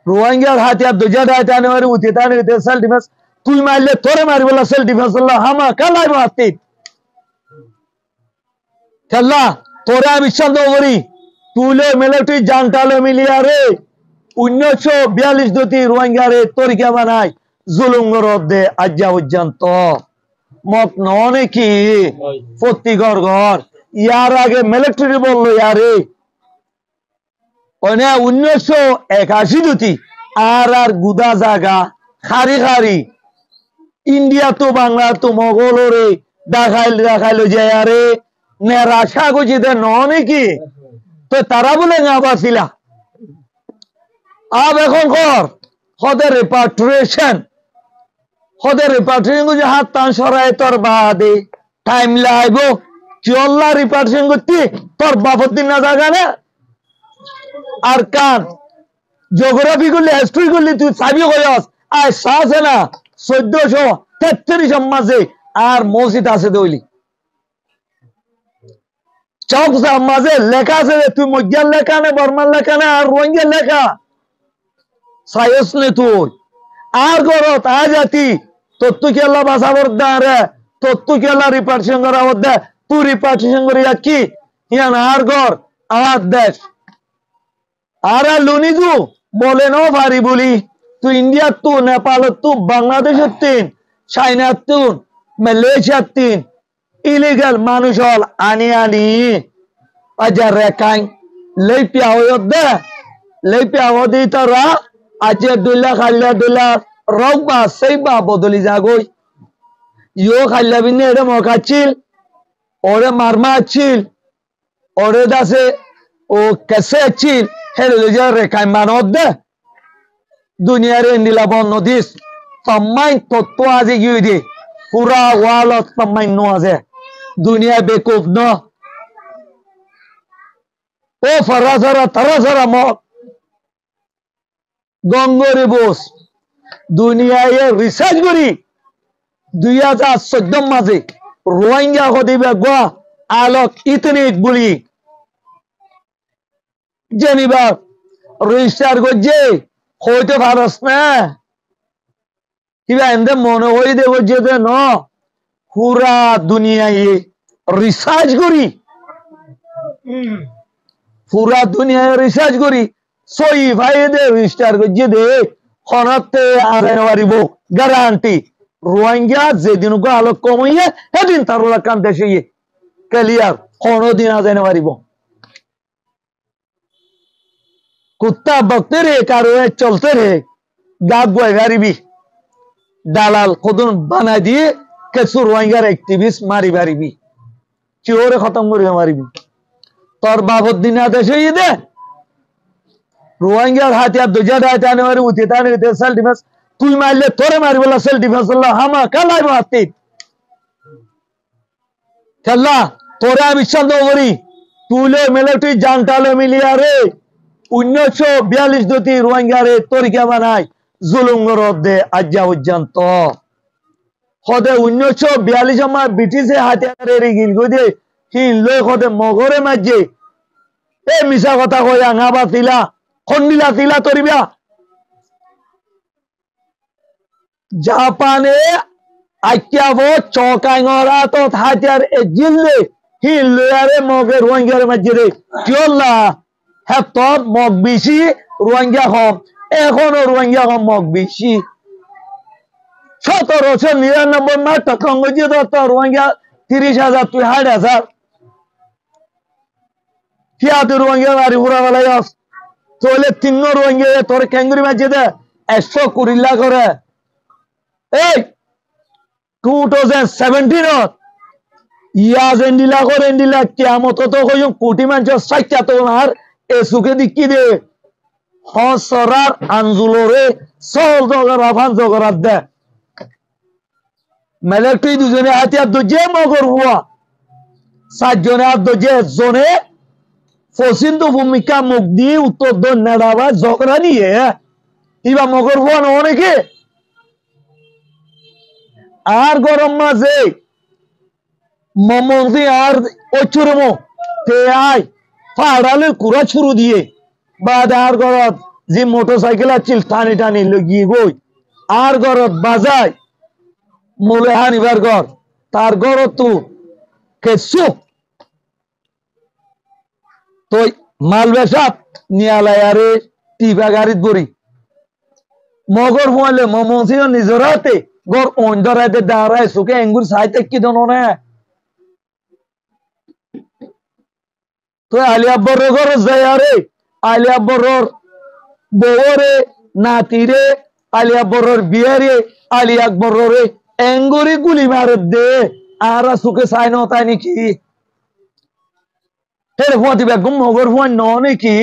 রোহিঙ্গার হাতিয়ার দুজা ডাইতে আনে মারি উঠে তানে সেলফ ডিফেন্স তুই মারলে তোরে মারি বলা সেলফ ডিফেন্স আল্লাহ হামা কালাই মারতি খেলা তোরে আমি বিশ্বাস করি তুলে মিলিটারি জানটালো মিলিয়া রে 1942 দতি রোহিঙ্গারে তরিকা বানাই জুলুম গরদে আজ্জা পর্যন্ত মত ননে কি প্রতি ঘর ঘর ইয়ার আগে মিলিটারি বললো ইয়ারে ওনে 1981 দতি আর গুদা জাগা খারি খারি ইন্ডিয়া তো বাংলা তো মগলরে দেখাইলো যে আরে নেরাশা গুজিতে ননে কি তো তারা বলে না বাসিলা আব এখন কর হদের রিপাট্রিয়েশন গুজি হাত টান সরাই তোর বাদে টাইম লাইব চল্লা রিপাট্রিয়েশন করতে তোর বাপর দিন না জায়গা না আর কান জিওগ্রাফি করলে হিস্ট্রি করলে তুই চাবি কইস আর আছে না 1433 মাঝে আর মসজিদ আছে দইলি চক মাঝে লেখা আছে তুই মজ্জার লেখা না বর্মার লেখা না আর রোহিঙ্গার লেখা সাইস নে তুই আর গরত আ জাতি তত্তু কেলা বাসাবর দারে তত্তু কেলা রিপার্টিশন করা দে তুই রিপার্টিশন করিয়া কি ইয়ান আর গর আর দেশ আর লুনিজু বলে নো ভারি বলি তুই ইন্ডিয়া তু নেপাল তু বাংলাদেশের তিন চাইনার তুন মালয়েশিয়ার তিন ইলিগাল মানুষ হল আনি আজার রেখাই লেপিয়া হয়ে লেপিয়া হদি তারা আজে দুলা খাইলা দুলা রগবা সেইবা বদলি যাগই ইও খাইলা বিনে এরে মকাছিল ওরে মারমা আছিল ওরে দাসে ও কেসে আছিল হেলে যে রেখাই মানদ দে দুনিয়ার ইন্দিলা বন্ন দিস সম্মাই তত্ত্ব আজি গিয়ে দি পুরা ওয়ালত সম্মাই নো আছে দুনিয়া বেকুব ন ও ফরাসারা তারাসারা মত গঙ্গরে বোস দুনিয়ায় রিসার্চ করি 2014 মাঝে রোহিঙ্গা হদিবে গোয়া আলোক ইতনি বলি জেনিবা রেজিস্টার করছে হইতে পারস না কিবা এমনি মনে হই দেব যে ন পুরা দুনিয়ায় রিসার্চ করি পুরা দুনিয়ায় রিসার্চ করি সই ভাই দে রেজিস্টার করছে দে হনতে আরে পারিব গ্যারান্টি রোহিঙ্গা যেদিন আলোক কমাইয়ে সেদিন তার কান দেশে ক্লিয়ার কোনদিন আজাইন পারিব কুত্তা বকতে রে কারো চলতে রে গাছ বয় পারিবি দালাল কদন বানাই দিয়ে কিছু রোহিঙ্গার অ্যাক্টিভিস্ট মারি পারিবি চিওরে খতম করিয়া মারিবি তোর বাবর দিন দেশে দে রোহিঙ্গার হাতিয়ার দুজা ডাইতে আনে মারি উঠে তানে সেলফ ডিফেন্স তুই মারলে তোরে মারি বলা সেলফ ডিফেন্স আল্লাহ হামা কালাই মারতি খেলা তোরে আমি বিশ্বাস করি তুলে মিলিটারি জানটালো মিলিয়া রে 1942 দতি রোহিঙ্গারে তরিকা বানাই জুলুম গরদে আজ্জা পর্যন্ত হদে 1942 আমার ব্রিটিশে হাতিয়ারে গিল গদে হিল লই হদে মগরে মাঝে এ মিছা কথা কই আঙাবা তিলা খন্ডিলা তিলা তরিবা জাপানে আইকিয়াবো চকাইঙরা তো হাতিয়ার এ জিল্লে হিল লয়ারে মগে রোহিঙ্গারে মাঝে রে কিওল্লা হ্যাঁ তোর মগ বেশি রোহিঙ্গা কম এখনো রোহিঙ্গা কম মগ বেশি 1799 মাস টকঙ্গজি তো রোহিঙ্গা 30,000 তুই 60,000 কিয়া তুই রোহিঙ্গা মারি পুরা বেলায় চলে 3 রোহিঙ্গা তোর ক্যাঙ্গুরি মাঝে দে 120 লাখ করে এই 2017 ইয়াজ এন্ডিলা করে এন্ডিলা কিয়ামত তো কই কোটি মানুষ সাইকা তো আর এ সুখে দিকি দে হসরার আনজুলরে সল জগরা ফান জগরা দে মিলিটারি দুজনে হাতিয়ার দুজে মগর হুয়া 7 জনে আর দুজে জনে ফসিন্দু ভূমিকা মুখ দিয়ে উত্তর দন নেড়াবা জগরা নিয়ে ইবা মগর হুয়া না অনেকে আর গরম মাঝে মমন্দি আর ওচুরমো তে আই ফাড়ালে কুড়া ছুরু দিয়ে বাদ আর গরত যে মোটরসাইকেল আছিল টানি টানি লগিয়ে গই আর ঘরত বাজায় মোলে হানিবার ঘর তার ঘরত তো কেসুক তো মাল বেসাত নিয়ালাই আরে টিপা গাড়িত বড়ি মগর ফুয়ালে মমসিও নিজের হাতে গর ওন ধরাইতে দাঁড়ায় সুকে এঙ্গুর সাইতে কি দনো না তো আলী আব্বর ঘর যায় আরে আলী আব্বর বউরে নাতিরে আলী আব্বর বিয়ারে আলী আকবর রে এঙ্গুরি গুলি মারে দে আর সুকে সাই ন তাই নাকি হেরে ফুয়াতি বেগম মগর ফুয়ান ন নাকি